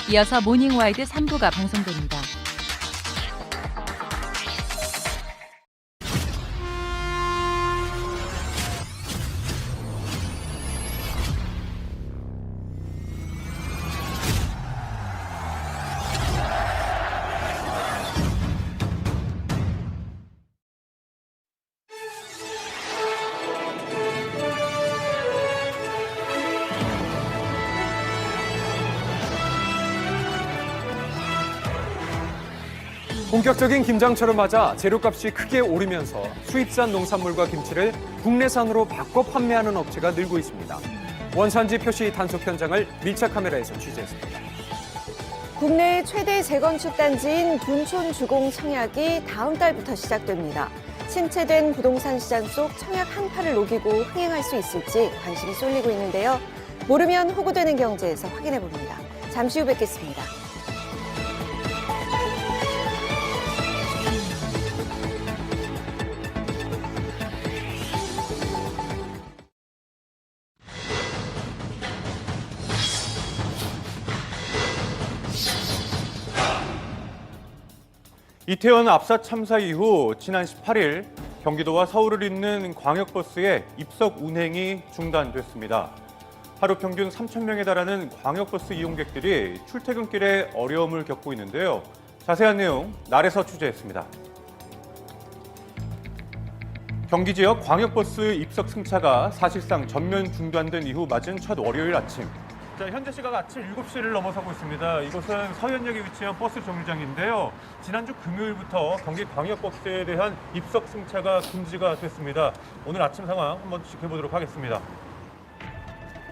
이어서 모닝와이드 3부가 방송됩니다. 본격적인 김장철을 맞아 재료값이 크게 오르면서 수입산 농산물과 김치를 국내산으로 바꿔 판매하는 업체가 늘고 있습니다. 원산지 표시 단속 현장을 밀착 카메라에서 취재했습니다. 국내의 최대 재건축 단지인 둔촌 주공 청약이 다음 달부터 시작됩니다. 침체된 부동산 시장 속 청약 한파를 녹이고 흥행할 수 있을지 관심이 쏠리고 있는데요. 모르면 호구되는 경제에서 확인해 봅니다. 잠시 후 뵙겠습니다. 이태원 압사 참사 이후 지난 18일 경기도와 서울을 잇는 광역버스의 입석 운행이 중단됐습니다. 하루 평균 3,000명에 달하는 광역버스 이용객들이 출퇴근길에 어려움을 겪고 있는데요. 자세한 내용 날에서 취재했습니다. 경기 지역 광역버스 입석 승차가 사실상 전면 중단된 이후 맞은 첫 월요일 아침. 자, 현재 시각 아침 7시를 넘어서고 있습니다. 이곳은 서현역에 위치한 버스 정류장인데요. 지난주 금요일부터 경기 광역버스에 대한 입석 승차가 금지가 됐습니다. 오늘 아침 상황 한번 지켜보도록 하겠습니다.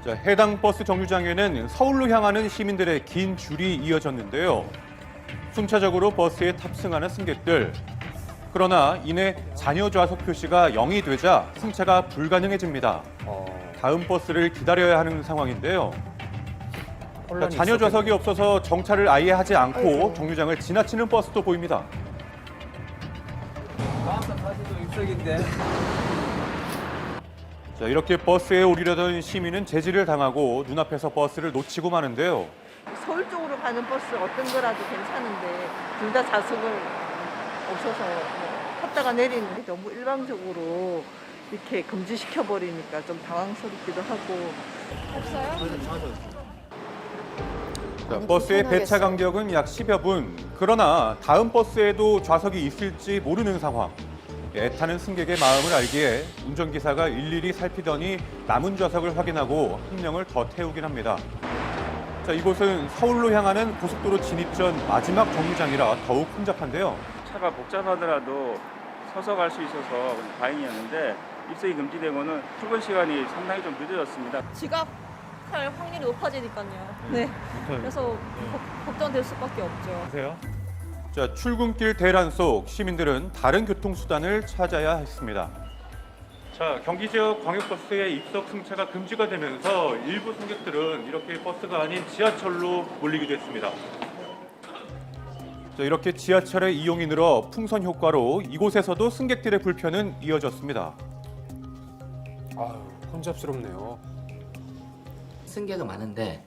자, 해당 버스 정류장에는 서울로 향하는 시민들의 긴 줄이 이어졌는데요. 순차적으로 버스에 탑승하는 승객들. 그러나 이내 잔여 좌석 표시가 0이 되자 승차가 불가능해집니다. 다음 버스를 기다려야 하는 상황인데요. 잔여 좌석이 없어서 정차를 아예 하지 않고 정류장을 지나치는 버스도 보입니다. 다음 다시도 입석인데. 자, 이렇게 버스에 오르려던 시민은 제지를 당하고 눈앞에서 버스를 놓치고 마는데요. 서울 쪽으로 가는 버스 어떤 거라도 괜찮은데 둘 다 좌석을 없어서 탔다가 내리는 게 너무 일방적으로 이렇게 금지시켜 버리니까 좀 당황스럽기도 하고. 자, 버스의 배차 간격은 약 10여 분. 그러나 다음 버스에도 좌석이 있을지 모르는 상황. 애타는 승객의 마음을 알기에 운전기사가 일일이 살피더니 남은 좌석을 확인하고 한 명을 더 태우긴 합니다. 자, 이곳은 서울로 향하는 고속도로 진입 전 마지막 정류장이라 더욱 혼잡한데요. 차가 복잡하더라도 서서 갈 수 있어서 다행이었는데 입석이 금지되고는 출근 시간이 상당히 좀 늦어졌습니다. 지각할 확률이 높아지니까요. 네. 그래서 걱정될 수밖에 없죠. 보세요. 자, 출근길 대란 속 시민들은 다른 교통수단을 찾아야 했습니다. 자, 경기 지역 광역버스의 입석 승차가 금지가 되면서 일부 승객들은 이렇게 버스가 아닌 지하철로 몰리기도 했습니다. 자, 이렇게 지하철의 이용이 늘어 풍선 효과로 이곳에서도 승객들의 불편은 이어졌습니다. 아유, 혼잡스럽네요. 승객은 많은데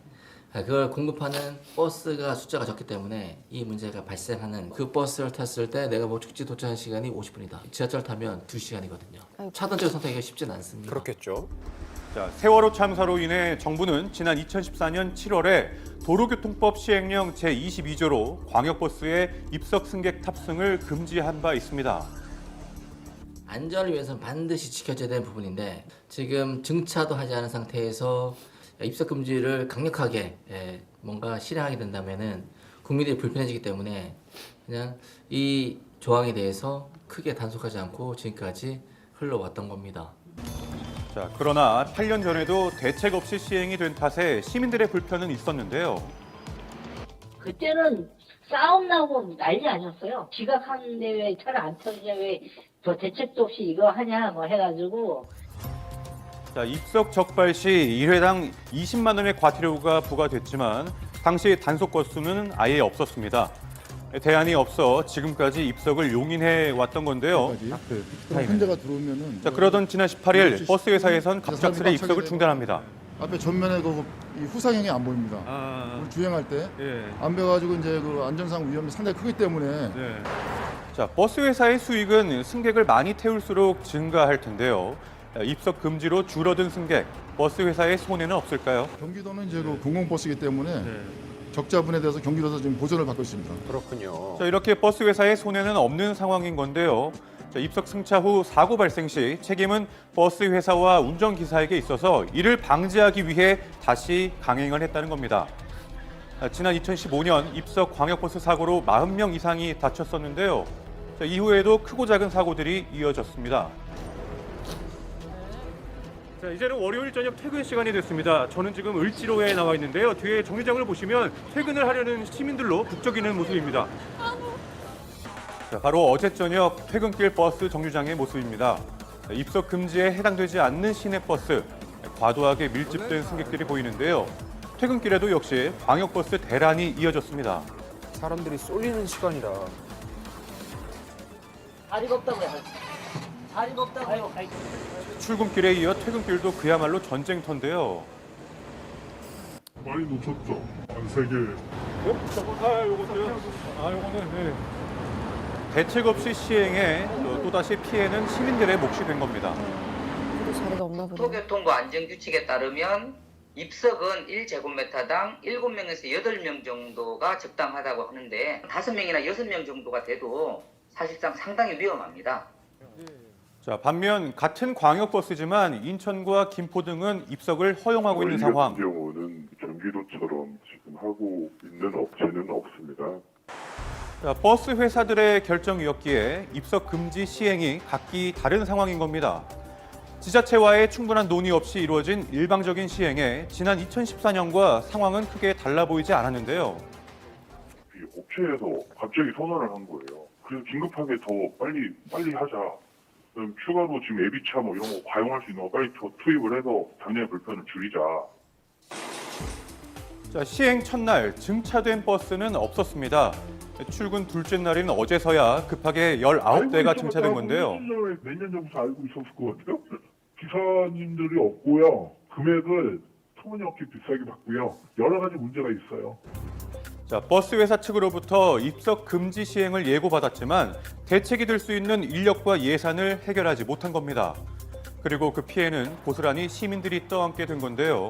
그걸 공급하는 버스가 숫자가 적기 때문에 이 문제가 발생하는 그 버스를 탔을 때 내가 목적지 도착하는 시간이 50분이다. 지하철 타면 2시간이거든요. 차단적으로 선택하기가 쉽지는 않습니다. 그렇겠죠. 자, 세월호 참사로 인해 정부는 지난 2014년 7월에 도로교통법 시행령 제22조로 광역버스의 입석 승객 탑승을 금지한 바 있습니다. 안전을 위해서는 반드시 지켜져야 되는 부분인데 지금 증차도 하지 않은 상태에서 입석 금지를 강력하게 뭔가 실행하게 된다면은 국민들이 불편해지기 때문에 그냥 이 조항에 대해서 크게 단속하지 않고 지금까지 흘러왔던 겁니다. 자, 그러나 8년 전에도 대책 없이 시행이 된 탓에 시민들의 불편은 있었는데요. 그때는 싸움 나고 난리 아니었어요. 지각하는데 왜 차를 안 터지냐, 왜 저 대책도 없이 이거 하냐 뭐 해가지고. 자, 입석 적발 시 1회당 20만 원의 과태료가 부과됐지만 당시 단속 건수는 아예 없었습니다. 대안이 없어 지금까지 입석을 용인해 왔던 건데요. 환자가 들어오면은 자, 그러던 지난 18일 버스 회사에선 갑작스레 입석을 중단합니다. 앞에 전면에 이 후상형이 안 보입니다. 우리 주행할 때 안 배가지고 이제 그 안전상 위험이 상당히 크기 때문에. 자, 버스 회사의 수익은 승객을 많이 태울수록 증가할 텐데요. 입석 금지로 줄어든 승객, 버스 회사의 손해는 없을까요? 경기도는 이제 그 공공버스이기 때문에 적자분에 대해서 경기도에서 지금 보전을 받고 있습니다. 그렇군요. 자, 이렇게 버스 회사의 손해는 없는 상황인 건데요. 자, 입석 승차 후 사고 발생 시 책임은 버스 회사와 운전기사에게 있어서 이를 방지하기 위해 다시 강행을 했다는 겁니다. 지난 2015년 입석 광역버스 사고로 40명 이상이 다쳤었는데요. 자, 이후에도 크고 작은 사고들이 이어졌습니다. 자, 이제는 월요일 저녁 퇴근 시간이 됐습니다. 저는 지금 을지로에 나와 있는데요. 뒤에 정류장을 보시면 퇴근을 하려는 시민들로 북적이는 모습입니다. 자, 바로 어제 저녁 퇴근길 버스 정류장의 모습입니다. 입석 금지에 해당되지 않는 시내버스, 과도하게 밀집된 승객들이 보이는데요. 퇴근길에도 역시 광역버스 대란이 이어졌습니다. 사람들이 쏠리는 시간이라. 자리가 없다고 해요. 자리가 없다고요. 출근길에 이어 퇴근길도 그야말로 전쟁터인데요. 많이 놓쳤죠? 한 3개. 요거는 대책 없이 시행해 또다시 피해는 시민들의 몫이 된 겁니다. 그래도 자리가 없나 보네. 도교통부 안전규칙에 따르면 입석은 1제곱미터당 7명에서 8명 정도가 적당하다고 하는데 5명이나 6명 정도가 돼도 사실상 상당히 위험합니다. 자, 반면 같은 광역버스지만 인천과 김포 등은 입석을 허용하고 있는 상황. 같은 경우는 경기도처럼 지금 하고 있는 업체는 없습니다. 자, 버스 회사들의 결정이었기에 입석 금지 시행이 각기 다른 상황인 겁니다. 지자체와의 충분한 논의 없이 이루어진 일방적인 시행에 지난 2014년과 상황은 크게 달라 보이지 않았는데요. 이 업체에서 갑자기 선언을 한 거예요. 그래서 긴급하게 더 빨리 하자. 그럼 추가로 지금 예비차 뭐 이런 거 과용할 수 있는 거 빨리 더 투입을 해서 당연히 불편을 줄이자. 자, 시행 첫날 증차된 버스는 없었습니다. 출근 둘째 날인 어제서야 급하게 19대가 증차된 건데요. 몇 년 전부터 알고 있었을 것 같아요. 기사님들이 없고요. 금액을 터무니없게 비싸게 받고요. 여러 가지 문제가 있어요. 자, 버스 회사 측으로부터 입석 금지 시행을 예고받았지만 대책이 될 수 있는 인력과 예산을 해결하지 못한 겁니다. 그리고 그 피해는 고스란히 시민들이 떠안게 된 건데요.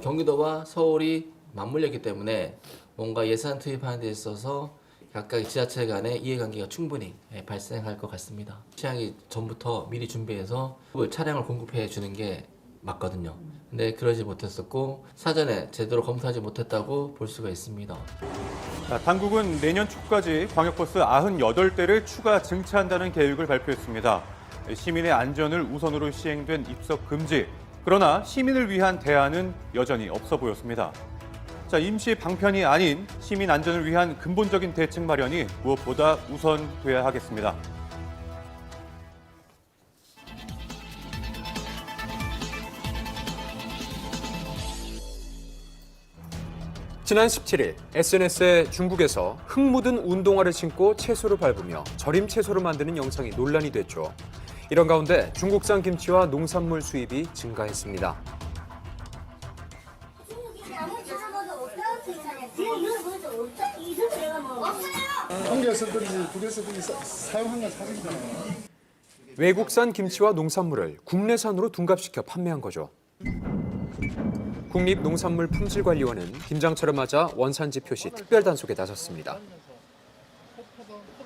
경기도와 서울이 맞물렸기 때문에 뭔가 예산 투입하는 데 있어서 각각의 지자체 간의 이해관계가 충분히 발생할 것 같습니다. 시행이 전부터 미리 준비해서 차량을 공급해 주는 게 맞거든요. 근데 그러지 못했었고 사전에 제대로 검토하지 못했다고 볼 수가 있습니다. 자, 당국은 내년 초까지 광역버스 98대를 추가 증차한다는 계획을 발표했습니다. 시민의 안전을 우선으로 시행된 입석 금지. 그러나 시민을 위한 대안은 여전히 없어 보였습니다. 자, 임시 방편이 아닌 시민 안전을 위한 근본적인 대책 마련이 무엇보다 우선돼야 하겠습니다. 지난 17일 SNS에 중국에서 흙 묻은 운동화를 신고 채소를 밟으며 절임 채소를 만드는 영상이 논란이 됐죠. 이런 가운데 중국산 김치와 농산물 수입이 증가했습니다. 외국산 김치와 농산물을 국내산으로 둔갑시켜 판매한 거죠. 국립농산물품질관리원은 김장철을 맞아 원산지 표시 특별 단속에 나섰습니다.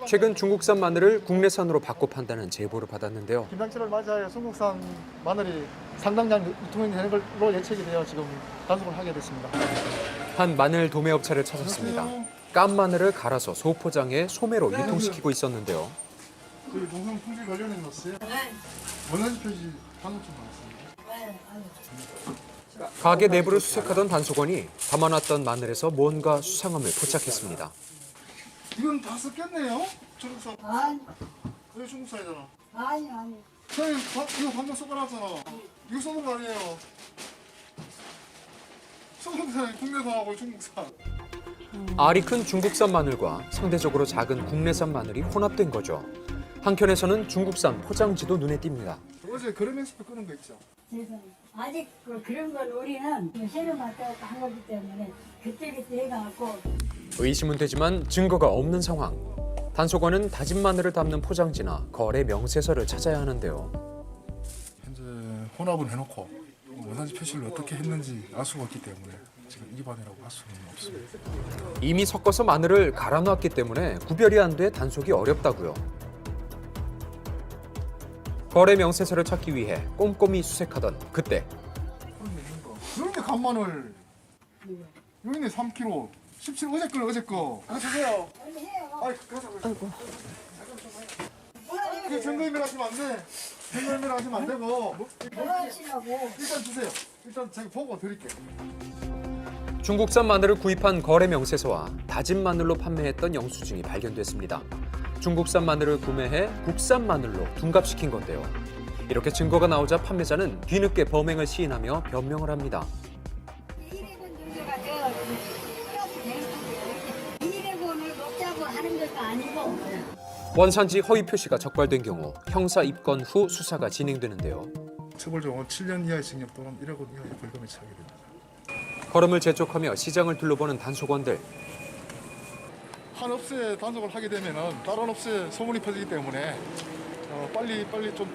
최근 중국산 마늘을 국내산으로 바꿔 판다는 제보를 받았는데요. 김장철을 맞아 중국산 마늘이 상당량 유통이 되는 걸로 예측이 되어 지금 단속을 하게 됐습니다. 한 마늘 도매업체를 찾았습니다. 깐 마늘을 갈아서 소포장해 소매로 유통시키고 있었는데요. 저희 농산품질관리원에 넣었어요. 원산지 표시 단속 좀 받았습니다. 가게 내부를 수색하던 단속원이 담아놨던 마늘에서 뭔가 수상함을 포착했습니다. 이건 다 섞였네요. 중국산. 아니. 이거 중국산이잖아. 아니. 선생님, 이거 방금 섞어놨잖아. 이거 섞은 거 아니에요. 섞은 국내산하고 중국산. 알이 큰 중국산 마늘과 상대적으로 작은 국내산 마늘이 혼합된 거죠. 한켠에서는 중국산 포장지도 눈에 띕니다. 어제 그레멘스프 끄는 거 있죠? 아직 그런 건 우리는 새로 맡아서 한 거기 때문에 그때그때 해갖고. 의심은 되지만 증거가 없는 상황. 단속원은 다진 마늘을 담는 포장지나 거래 명세서를 찾아야 하는데요. 현재 혼합은 해놓고 원산지 표시를 어떻게 했는지 알 수가 없기 때문에 지금 위반이라고 할 수는 없습니다. 이미 섞어서 마늘을 갈아 놨기 때문에 구별이 안 돼 단속이 어렵다고요. 거래 명세서를 찾기 위해 꼼꼼히 수색하던 그때 여기 있네 간마늘. 여기 있네 3kg. 17 어제 거 어제 거. 이거 주세요. 아이고. 그 증거인멸 하시면 안 돼. 증거인멸 하시면 안 되고. 뭐 하시라고? 일단 주세요. 일단 제가 보고 드릴게요. 중국산 마늘을 구입한 거래 명세서와 다진 마늘로 판매했던 영수증이 발견됐습니다. 중국산 마늘을 구매해 국산 마늘로 둔갑시킨 건데요. 이렇게 증거가 나오자 판매자는 뒤늦게 범행을 시인하며 변명을 합니다. 200원을 먹자고 하는 것도 아니고. 원산지 허위 표시가 적발된 경우 형사 입건 후 수사가 진행되는데요. 처벌적으로 7년 이하의 징역 또는 1억 원 이하의 벌금에 처하게 됩니다. 걸음을 재촉하며 시장을 둘러보는 단속원들. 한 업체에 단속을 하게 되면은 다른 업체에 소문이 퍼지기 때문에 빨리 좀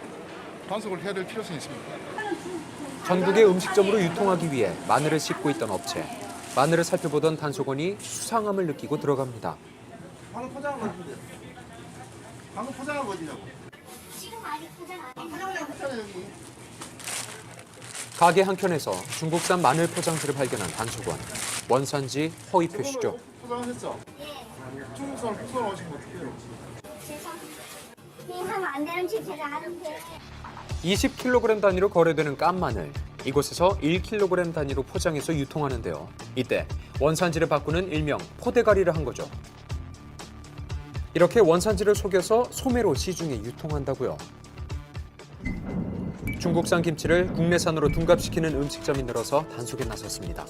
단속을 해야 될 필요성이 있습니다. 전국의 음식점으로 유통하기 위해 마늘을 싣고 있던 업체. 마늘을 살펴보던 단속원이 수상함을 느끼고 들어갑니다. 방금 포장한 거 어디냐? 방금 포장한 거 어디냐고? 지금 아직 포장 안 해. 가게 한켠에서 중국산 마늘 포장지를 발견한 단속원. 원산지 허위 표시죠. 포장하셨죠? 예. 중국산 국산 오시면 어떡해요? 하면 안 되는 짓 제가 하는데. 20kg 단위로 거래되는 깐 마늘. 이곳에서 1kg 단위로 포장해서 유통하는데요. 이때 원산지를 바꾸는 일명 포대가리를 한 거죠. 이렇게 원산지를 속여서 소매로 시중에 유통한다고요. 중국산 김치를 국내산으로 둔갑시키는 음식점이 늘어서 단속에 나섰습니다.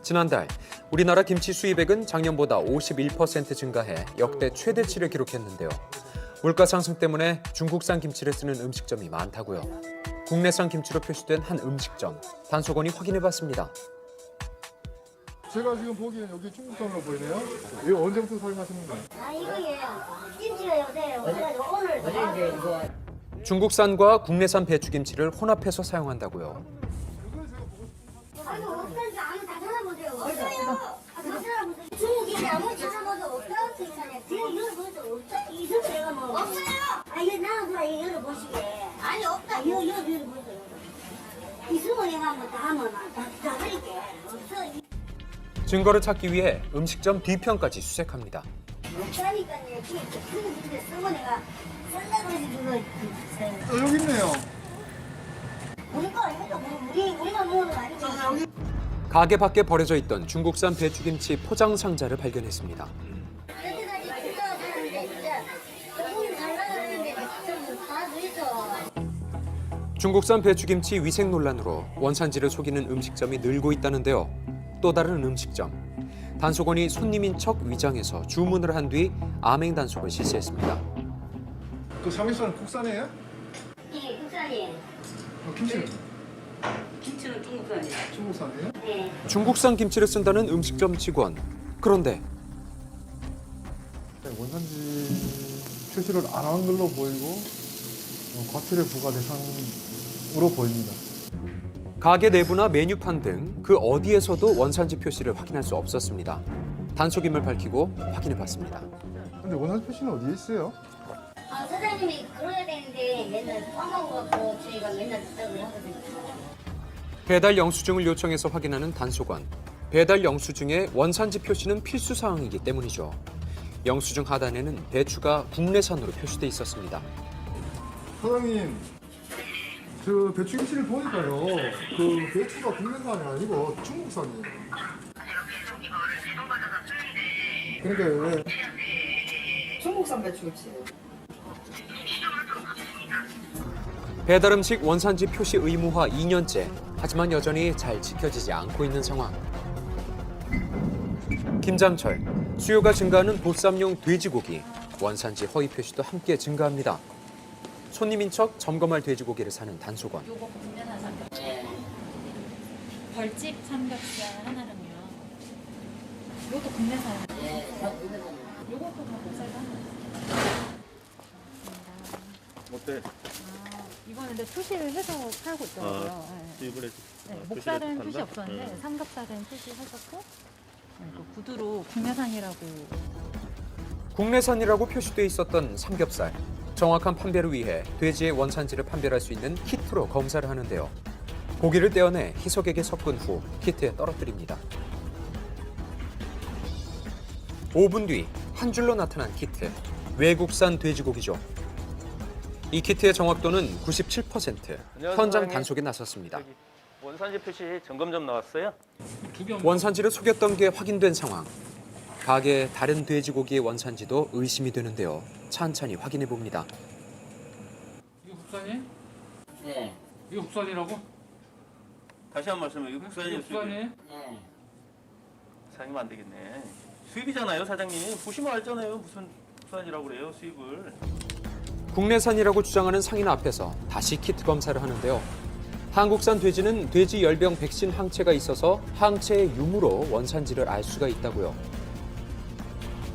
지난달 우리나라 김치 수입액은 작년보다 51% 증가해 역대 최대치를 기록했는데요. 물가 상승 때문에 중국산 김치를 쓰는 음식점이 많다고요. 국내산 김치로 표시된 한 음식점, 단속원이 확인해봤습니다. 제가 지금 보기엔 여기 중국산으로 보이네요. 이거 언제부터 사용하시는 거예요? 이거예요. 김치가 요새요. 그래가지고 오늘 중국산과 국내산 배추김치를 혼합해서 사용한다고요. 아니 없다니까 아무 다 찾아보세요. 없어요. 다 찾아보세요. 중국이 아무리 찾아봐도 없다고 생각해. 지금 이거 보세요. 없다. 이거 내가 뭐 없어요. 아 이거 나와서 이거 보시게. 아니 없다. 이거 보세요. 있으면 내가 한번 다 하면 다 드릴게. 없어. 증거를 찾기 위해 음식점 뒤편까지 수색합니다. 없다니까요. 그게 쓰고 내가 쓴다고 해서 그거 여기 있네요. 우리 거 아니죠? 우리가 먹는 거 아니죠? 가게 밖에 버려져 있던 중국산 배추김치 포장 상자를 발견했습니다. 여기까지 진짜 사는데 진짜 너무 잘 나가는데 좀다 늦어. 중국산 배추김치 위생 논란으로 원산지를 속이는 음식점이 늘고 있다는데요. 또 다른 음식점. 단속원이 손님인 척 위장해서 주문을 한 뒤 암행 단속을 실시했습니다. 그 삼겹살은 국산이에요? 예, 국산이에요. 김치는? 김치는 중국산이에요. 중국산이에요? 네. 중국산 김치를 쓴다는 음식점 직원. 그런데 원산지 표시를 안 한 걸로 보이고 과태료 부과 대상으로 보입니다. 가게 내부나 메뉴판 등 그 어디에서도 원산지 표시를 확인할 수 없었습니다. 단속임을 밝히고 확인해봤습니다. 근데 원산지 표시는 어디에 있어요? 아, 사장님이 그래야 되는데 맨날 까먹어갖고 저희가 맨날 부탁을 하거든요. 배달 영수증을 요청해서 확인하는 단속원. 배달 영수증에 원산지 표시는 필수 사항이기 때문이죠. 영수증 하단에는 배추가 국내산으로 표시돼 있었습니다. 사장님, 저 배추김치를 보니까요. 그 배추가 국내산이 아니고 중국산이에요. 그러니까 왜? 중국산 배추김치예요. 배달 음식 원산지 표시 의무화 2년째. 하지만 여전히 잘 지켜지지 않고 있는 상황. 김장철, 수요가 증가하는 보쌈용 돼지고기. 원산지 허위 표시도 함께 증가합니다. 손님인 척 점검할 돼지고기를 사는 단속원. 요거 국내산 삼겹살. 벌집 삼겹살 하나랑요. 요것도 국내산. 요것도 다 국내산. 어때? 이거는 근데 표시를 해서 팔고 있더라고요. 이번에 목살은 표시 없었는데 삼겹살은 표시하셨고 또 구두로 국내산이라고. 국내산이라고 표시돼 있었던 삼겹살. 정확한 판별을 위해 돼지의 원산지를 판별할 수 있는 키트로 검사를 하는데요. 고기를 떼어내 희석액에 섞은 후 키트에 떨어뜨립니다. 5분 뒤 한 줄로 나타난 키트. 외국산 돼지고기죠. 이 키트의 정확도는 97%. 현장 단속에 나섰습니다. 원산지 표시 점검점 나왔어요? 원산지를 속였던 게 확인된 상황. 가게의 다른 돼지고기의 원산지도 의심이 되는데요. 찬찬히 확인해 봅니다. 이거 국산이에요? 네. 이거 국산이라고? 다시 한 번 말씀해. 이거 국산이에요? 국산이에요? 네. 사장님 안 되겠네. 수입이잖아요, 사장님. 보시면 알잖아요. 무슨 국산이라고 그래요, 수입을. 국내산이라고 주장하는 상인 앞에서 다시 키트 검사를 하는데요. 한국산 돼지는 돼지 열병 백신 항체가 있어서 항체의 유무로 원산지를 알 수가 있다고요.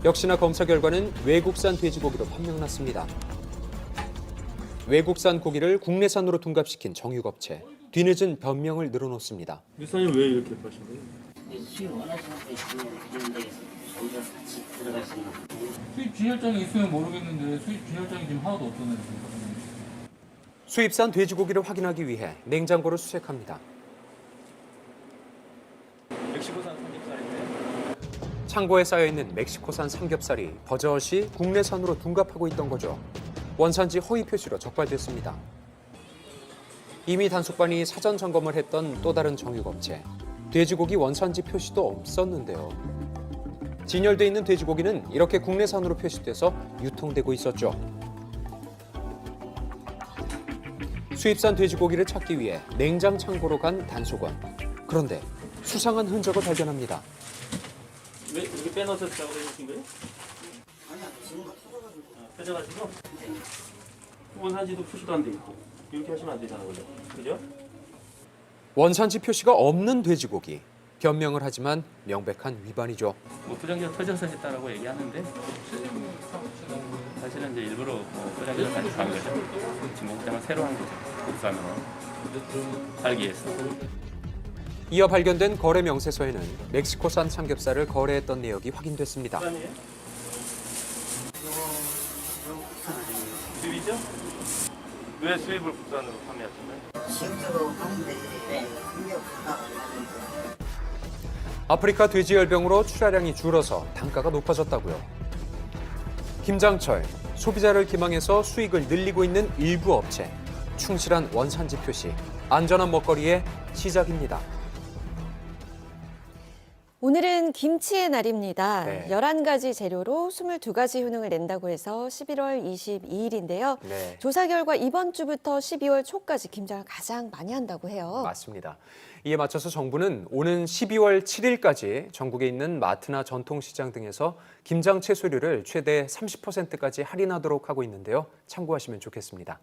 역시나 검사 결과는 외국산 돼지고기로 판명났습니다. 외국산 고기를 국내산으로 둔갑시킨 정육업체. 뒤늦은 변명을 늘어놓습니다. 유사님 왜 이렇게 파신 거예요? 수입 원하시는 거 있는데 거기서 같이 들어가시는 거. 수입 진열장이 있으면 모르겠는데 수입 진열장이 지금 하나도 없잖아요. 수입산 돼지고기를 확인하기 위해 냉장고를 수색합니다. 멕시코산 삼겹살인데. 창고에 쌓여있는 멕시코산 삼겹살이 버젓이 국내산으로 둔갑하고 있던 거죠. 원산지 허위 표시로 적발됐습니다. 이미 단속반이 사전 점검을 했던 또 다른 정육업체. 돼지고기 원산지 표시도 없었는데요. 진열돼 있는 돼지고기는 이렇게 국내산으로 표시돼서 유통되고 있었죠. 수입산 돼지고기를 찾기 위해 냉장 창고로 간 단속원. 그런데 수상한 흔적을 발견합니다. 왜 이렇게 빼놓으셨다고 그러신 거예요? 아니야, 지금 터져가지고. 빼져가지고? 원산지도 표시도 안 돼 있고. 이렇게 하시면 안 되잖아요, 그죠? 원산지 표시가 없는 돼지고기. 변명을 하지만 명백한 위반이죠. 뭐 포장지가 터져서 했다라고 얘기하는데 사실은 이제 일부러 포장지가 다시 간 거죠. 지금 공장을 새로 한 거죠. 국산으로 살기 위해서. 이어 발견된 거래 명세서에는 멕시코산 삼겹살을 거래했던 내역이 확인됐습니다. 수입이죠? 왜 수입을 국산으로 판매하셨나요? 지역적으로 하는데 생각보다 아프리카 돼지열병으로 출하량이 줄어서 단가가 높아졌다고요. 김장철, 소비자를 기망해서 수익을 늘리고 있는 일부 업체. 충실한 원산지 표시, 안전한 먹거리의 시작입니다. 오늘은 김치의 날입니다. 네. 11가지 재료로 22가지 효능을 낸다고 해서 11월 22일인데요. 네. 조사 결과 이번 주부터 12월 초까지 김장을 가장 많이 한다고 해요. 맞습니다. 이에 맞춰서 정부는 오는 12월 7일까지 전국에 있는 마트나 전통시장 등에서 김장 채소류를 최대 30%까지 할인하도록 하고 있는데요. 참고하시면 좋겠습니다.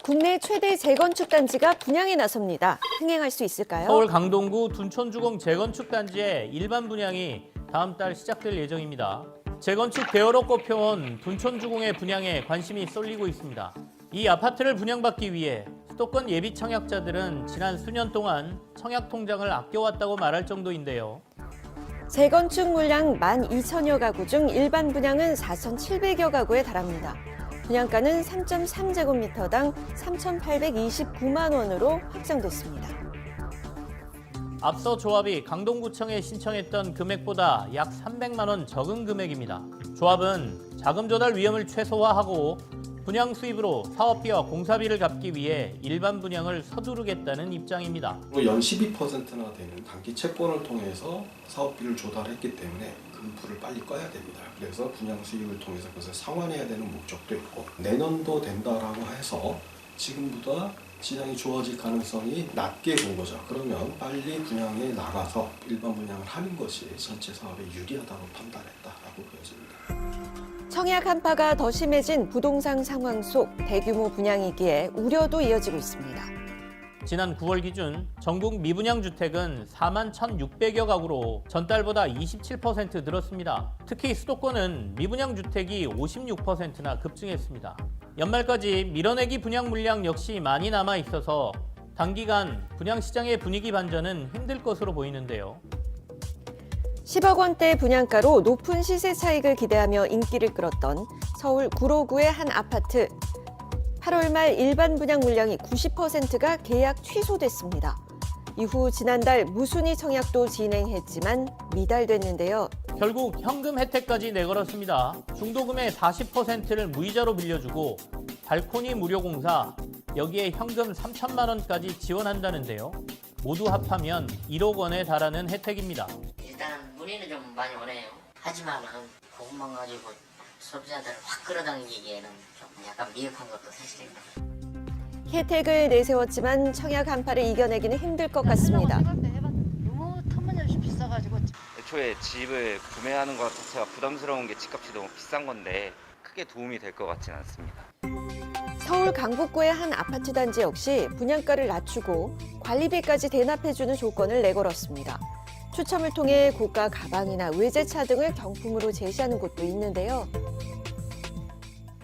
국내 최대 재건축 단지가 분양에 나섭니다. 흥행할 수 있을까요? 서울 강동구 둔촌주공 재건축단지의 일반 분양이 다음 달 시작될 예정입니다. 재건축 대여로 꼽혀온 둔촌주공의 분양에 관심이 쏠리고 있습니다. 이 아파트를 분양받기 위해 수도권 예비 청약자들은 지난 수년 동안 청약 통장을 아껴왔다고 말할 정도인데요. 재건축 물량 12,000여 가구 중 일반 분양은 4,700여 가구에 달합니다. 분양가는 3.3제곱미터당 3,829만 원으로 확정됐습니다. 앞서 조합이 강동구청에 신청했던 금액보다 약 300만 원 적은 금액입니다. 조합은 자금 조달 위험을 최소화하고 분양 수입으로 사업비와 공사비를 갚기 위해 일반 분양을 서두르겠다는 입장입니다. 연 12%나 되는 단기 채권을 통해서 사업비를 조달했기 때문에 금풀을 빨리 꺼야 됩니다. 그래서 분양 수익을 통해서 그것을 상환해야 되는 목적도 있고 내년도 된다라고 해서 지금보다 시장이 좋아질 가능성이 낮게 본 거죠. 그러면 빨리 분양에 나가서 일반 분양을 하는 것이 전체 사업에 유리하다고 판단했다라고 보여집니다. 청약 한파가 더 심해진 부동산 상황 속 대규모 분양이기에 우려도 이어지고 있습니다. 지난 9월 기준 전국 미분양 주택은 4만 1,600여 가구로 전달보다 27% 늘었습니다. 특히 수도권은 미분양 주택이 56%나 급증했습니다. 연말까지 밀어내기 분양 물량 역시 많이 남아 있어서 단기간 분양 시장의 분위기 반전은 힘들 것으로 보이는데요. 10억 원대 분양가로 높은 시세 차익을 기대하며 인기를 끌었던 서울 구로구의 한 아파트. 8월 말 일반 분양 물량이 90%가 계약 취소됐습니다. 이후 지난달 무순위 청약도 진행했지만 미달됐는데요. 결국 현금 혜택까지 내걸었습니다. 중도금의 40%를 무이자로 빌려주고 발코니 무료 공사, 여기에 현금 3천만 원까지 지원한다는데요. 모두 합하면 1억 원에 달하는 혜택입니다. 일단 문의는 좀 많이 오네요. 하지만 그것만 가지고 소비자들을 확 끌어당기기에는 좀 약간 미흡한 것도 사실입니다. 혜택을 내세웠지만 청약 한파를 이겨내기는 힘들 것 같습니다. 너무 터무니없이 비싸가지고. 애초에 집을 구매하는 것 자체가 부담스러운 게 집값이 너무 비싼 건데 크게 도움이 될 것 같지는 않습니다. 서울 강북구의 한 아파트 단지 역시 분양가를 낮추고 관리비까지 대납해주는 조건을 내걸었습니다. 추첨을 통해 고가 가방이나 외제차 등을 경품으로 제시하는 곳도 있는데요.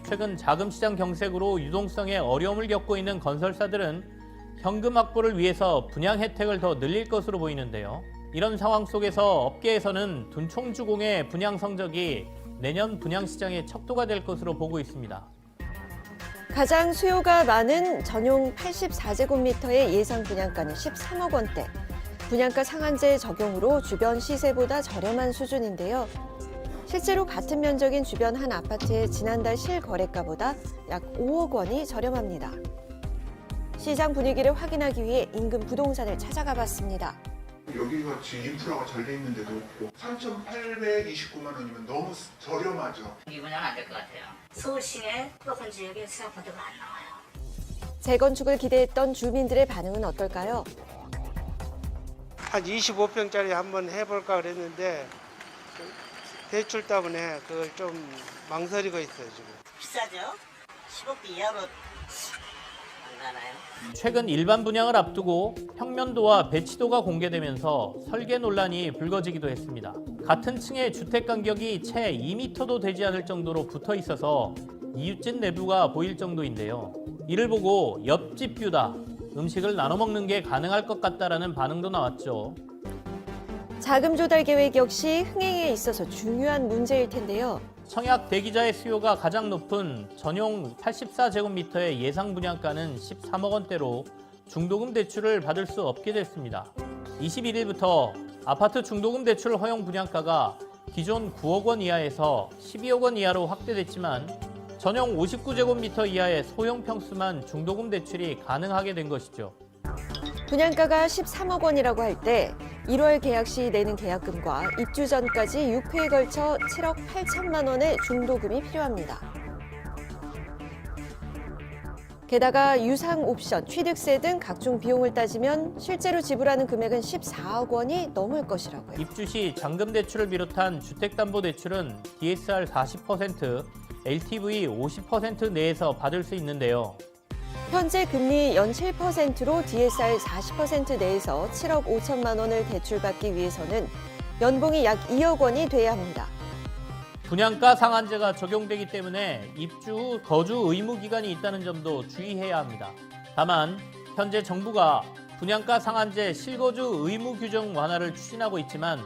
최근 자금시장 경색으로 유동성에 어려움을 겪고 있는 건설사들은 현금 확보를 위해서 분양 혜택을 더 늘릴 것으로 보이는데요. 이런 상황 속에서 업계에서는 둔촌주공의 분양 성적이 내년 분양시장의 척도가 될 것으로 보고 있습니다. 가장 수요가 많은 전용 84제곱미터의 예상 분양가는 13억 원대. 분양가 상한제 적용으로 주변 시세보다 저렴한 수준인데요. 실제로 같은 면적인 주변 한 아파트의 지난달 실거래가보다 약 5억 원이 저렴합니다. 시장 분위기를 확인하기 위해 인근 부동산을 찾아가 봤습니다. 여기가 지금 인프라가 잘 돼 있는 데도 없고 3,829만 원이면 너무 저렴하죠. 미분양 안 될 것 같아요. 서울시내 수도권 지역에 생각보다가 안 나와요. 재건축을 기대했던 주민들의 반응은 어떨까요? 한 25평짜리 한번 해볼까 그랬는데 대출 때문에 그걸 좀 망설이고 있어요 지금. 비싸죠? 10억 이하로 안 가나요? 최근 일반 분양을 앞두고 평면도와 배치도가 공개되면서 설계 논란이 불거지기도 했습니다. 같은 층의 주택 간격이 채 2m도 되지 않을 정도로 붙어 있어서 이웃집 내부가 보일 정도인데요. 이를 보고 옆집 뷰다, 음식을 나눠 먹는 게 가능할 것 같다라는 반응도 나왔죠. 자금 조달 계획 역시 흥행에 있어서 중요한 문제일 텐데요. 청약 대기자의 수요가 가장 높은 전용 84제곱미터의 예상 분양가는 13억 원대로 중도금 대출을 받을 수 없게 됐습니다. 21일부터 아파트 중도금 대출 허용 분양가가 기존 9억 원 이하에서 12억 원 이하로 확대됐지만 전용 59제곱미터 이하의 소형 평수만 중도금 대출이 가능하게 된 것이죠. 분양가가 13억 원이라고 할 때 1월 계약 시 내는 계약금과 입주 전까지 6회에 걸쳐 7억 8천만 원의 중도금이 필요합니다. 게다가 유상 옵션, 취득세 등 각종 비용을 따지면 실제로 지불하는 금액은 14억 원이 넘을 것이라고요. 입주 시 잔금 대출을 비롯한 주택담보대출은 DSR 40%, LTV 50% 내에서 받을 수 있는데요. 현재 금리 연 7%로 DSR 40% 내에서 7억 5천만 원을 대출받기 위해서는 연봉이 약 2억 원이 돼야 합니다. 분양가 상한제가 적용되기 때문에 입주 후 거주 의무 기간이 있다는 점도 주의해야 합니다. 다만 현재 정부가 분양가 상한제 실거주 의무 규정 완화를 추진하고 있지만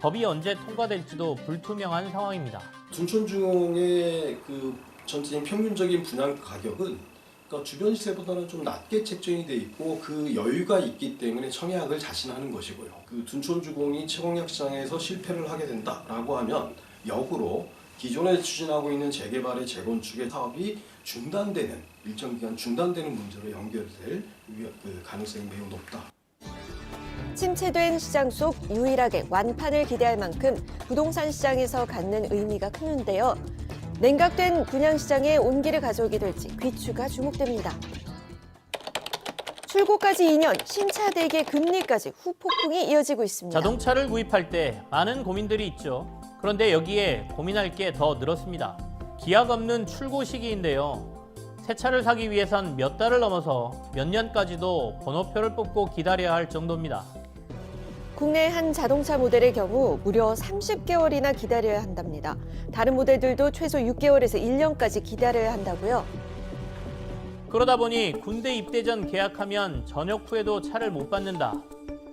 법이 언제 통과될지도 불투명한 상황입니다. 둔촌주공의 그 전체적인 평균적인 분양 가격은 그러니까 주변 시세보다는 좀 낮게 책정이 돼 있고 그 여유가 있기 때문에 청약을 자신하는 것이고요. 그 둔촌주공이 채공약 시장에서 실패를 하게 된다라고 하면 역으로 기존에 추진하고 있는 재개발의 재건축의 사업이 중단되는 일정 기간 중단되는 문제로 연결될 가능성이 매우 높다. 침체된 시장 속 유일하게 완판을 기대할 만큼 부동산 시장에서 갖는 의미가 크는데요. 냉각된 분양 시장에 온기를 가져오게 될지 귀추가 주목됩니다. 출고까지 2년, 신차 대기 금리까지 후폭풍이 이어지고 있습니다. 자동차를 구입할 때 많은 고민들이 있죠. 그런데 여기에 고민할 게 더 늘었습니다. 기약 없는 출고 시기인데요. 새 차를 사기 위해선 몇 달을 넘어서 몇 년까지도 번호표를 뽑고 기다려야 할 정도입니다. 국내 한 자동차 모델의 경우 무려 30개월이나 기다려야 한답니다. 다른 모델들도 최소 6개월에서 1년까지 기다려야 한다고요. 그러다 보니 군대 입대 전 계약하면 전역 후에도 차를 못 받는다.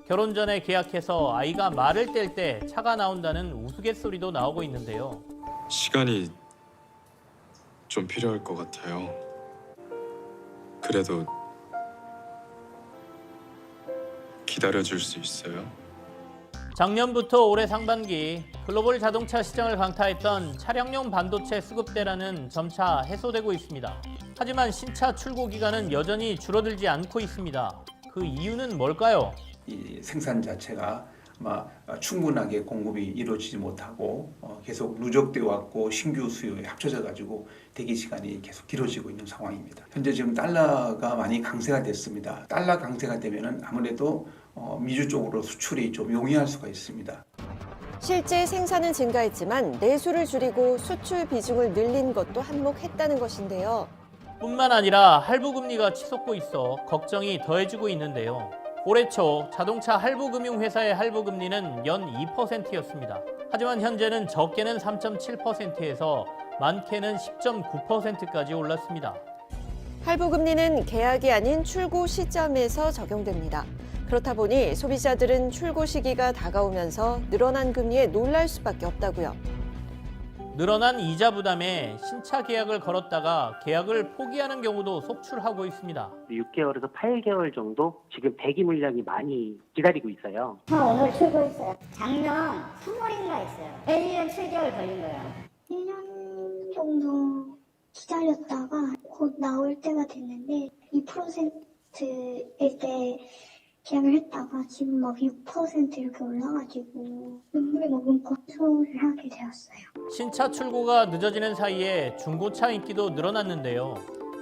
결혼 전에 계약해서 아이가 말을 뗄 때 차가 나온다는 우스갯소리도 나오고 있는데요. 시간이 좀 필요할 것 같아요. 그래도 기다려줄 수 있어요? 작년부터 올해 상반기 글로벌 자동차 시장을 강타했던 차량용 반도체 수급대란은 점차 해소되고 있습니다. 하지만 신차 출고 기간은 여전히 줄어들지 않고 있습니다. 그 이유는 뭘까요? 이 생산 자체가 아마 충분하게 공급이 이루어지지 못하고 계속 누적되어 왔고 신규 수요에 합쳐져 가지고 대기 시간이 계속 길어지고 있는 상황입니다. 현재 지금 달러가 많이 강세가 됐습니다. 달러 강세가 되면은 아무래도 미주 쪽으로 수출이 좀 용이할 수가 있습니다. 실제 생산은 증가했지만 내수를 줄이고 수출 비중을 늘린 것도 한몫했다는 것인데요. 뿐만 아니라 할부 금리가 치솟고 있어 걱정이 더해지고 있는데요. 올해 초 자동차 할부금융회사의 할부금리는 연 2%였습니다. 하지만 현재는 적게는 3.7%에서 많게는 10.9%까지 올랐습니다. 할부금리는 계약이 아닌 출고 시점에서 적용됩니다. 그렇다 보니 소비자들은 출고 시기가 다가오면서 늘어난 금리에 놀랄 수밖에 없다고요. 늘어난 이자 부담에 신차 계약을 걸었다가 계약을 포기하는 경우도 속출하고 있습니다. 6개월에서 8개월 정도 지금 대기 물량이 많이 기다리고 있어요. 오늘 출고했어요. 작년 3월인가 했어요. 1년 7개월 걸린 거예요. 1년 정도 기다렸다가 곧 나올 때가 됐는데 2%일 때 계약을 했다가 지금 막 6% 이렇게 올라가지고 눈물이 머금고 소를 하게 되었어요. 신차 출고가 늦어지는 사이에 중고차 인기도 늘어났는데요.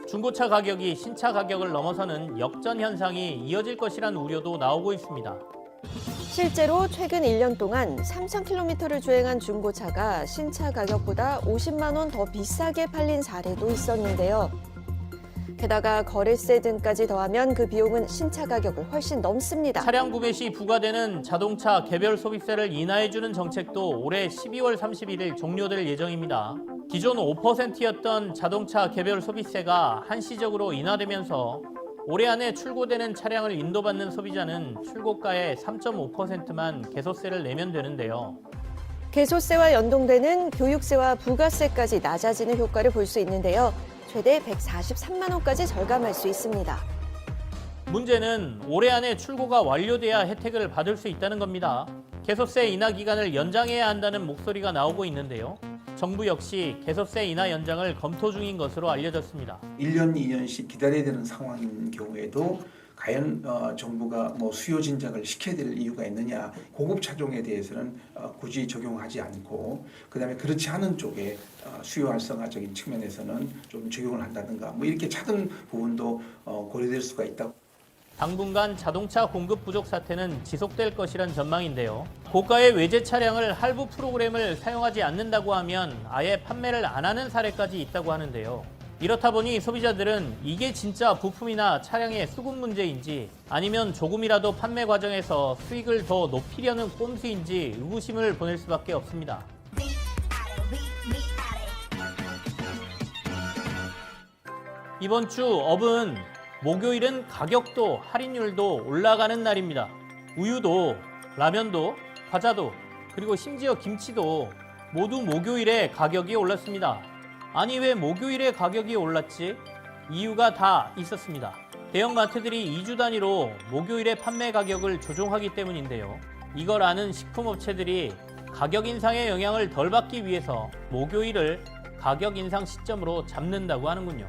중고차 가격이 신차 가격을 넘어서는 역전 현상이 이어질 것이란 우려도 나오고 있습니다. 실제로 최근 1년 동안 3,000km를 주행한 중고차가 신차 가격보다 50만 원 더 비싸게 팔린 사례도 있었는데요. 게다가 거래세 등까지 더하면 그 비용은 신차 가격을 훨씬 넘습니다. 차량 구매 시 부과되는 자동차 개별 소비세를 인하해주는 정책도 올해 12월 31일 종료될 예정입니다. 기존 5%였던 자동차 개별 소비세가 한시적으로 인하되면서 올해 안에 출고되는 차량을 인도받는 소비자는 출고가의 3.5%만 개소세를 내면 되는데요. 개소세와 연동되는 교육세와 부가세까지 낮아지는 효과를 볼 수 있는데요. 최대 143만 원까지 절감할 수 있습니다. 문제는 올해 안에 출고가 완료돼야 혜택을 받을 수 있다는 겁니다. 개소세 인하 기간을 연장해야 한다는 목소리가 나오고 있는데요. 정부 역시 개소세 인하 연장을 검토 중인 것으로 알려졌습니다. 1년, 2년씩 기다려야 되는 상황인 경우에도 과연 정부가 수요 진작을 시켜야 될 이유가 있느냐. 고급 차종에 대해서는 굳이 적용하지 않고 그다음에 그렇지 않은 쪽에 수요 활성화적인 측면에서는 좀 적용을 한다든가 이렇게 작은 부분도 고려될 수가 있다. 당분간 자동차 공급 부족 사태는 지속될 것이란 전망인데요. 고가의 외제 차량을 할부 프로그램을 사용하지 않는다고 하면 아예 판매를 안 하는 사례까지 있다고 하는데요. 이렇다 보니 소비자들은 이게 진짜 부품이나 차량의 수급 문제인지 아니면 조금이라도 판매 과정에서 수익을 더 높이려는 꼼수인지 의구심을 보낼 수밖에 없습니다. 이번 주 업은 목요일은 가격도 할인율도 올라가는 날입니다. 우유도, 라면도, 과자도, 그리고 심지어 김치도 모두 목요일에 가격이 올랐습니다. 아니 왜 목요일에 가격이 올랐지? 이유가 다 있었습니다. 대형마트들이 2주 단위로 목요일에 판매 가격을 조정하기 때문인데요. 이걸 아는 식품업체들이 가격 인상의 영향을 덜 받기 위해서 목요일을 가격 인상 시점으로 잡는다고 하는군요.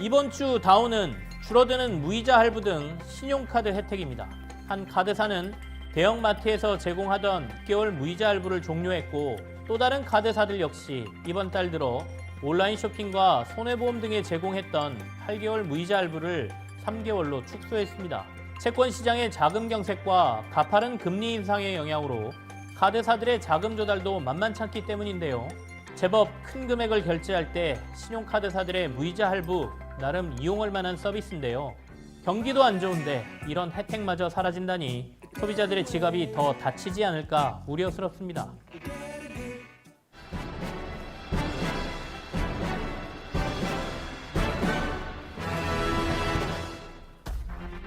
이번 주 다우는 줄어드는 무이자 할부 등 신용카드 혜택입니다. 한 카드사는 대형마트에서 제공하던 6개월 무이자 할부를 종료했고 또 다른 카드사들 역시 이번 달 들어 온라인 쇼핑과 손해보험 등에 제공했던 8개월 무이자 할부를 3개월로 축소했습니다. 채권 시장의 자금 경색과 가파른 금리 인상의 영향으로 카드사들의 자금 조달도 만만찮기 때문인데요. 제법 큰 금액을 결제할 때 신용카드사들의 무이자 할부 나름 이용할 만한 서비스인데요. 경기도 안 좋은데 이런 혜택마저 사라진다니 소비자들의 지갑이 더 다치지 않을까 우려스럽습니다.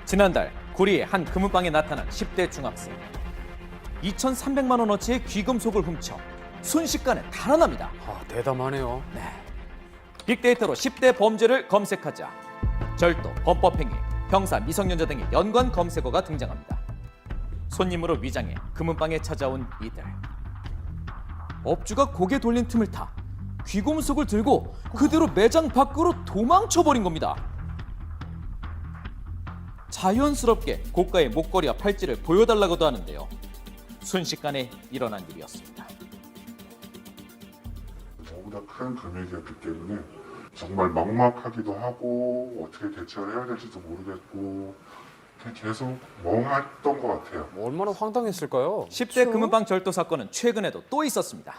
지난달 구리의 한 금은방에 나타난 10대 중학생. 2,300만 원어치의 귀금속을 훔쳐 순식간에 달아납니다. 대담하네요. 네. 빅데이터로 10대 범죄를 검색하자 절도, 범법행위, 형사, 미성년자 등의 연관 검색어가 등장합니다. 손님으로 위장해 금은방에 찾아온 이들. 업주가 고개 돌린 틈을 타 귀금속을 들고 그대로 매장 밖으로 도망쳐버린 겁니다. 자연스럽게 고가의 목걸이와 팔찌를 보여달라고도 하는데요. 순식간에 일어난 일이었습니다. 너무나 큰 금액이었기 때문에 정말 막막하기도 하고 어떻게 대처를 해야 될지도 모르겠고 계속 멍했던 것 같아요. 얼마나 황당했을까요? 10대 금은방 절도 사건은 최근에도 또 있었습니다.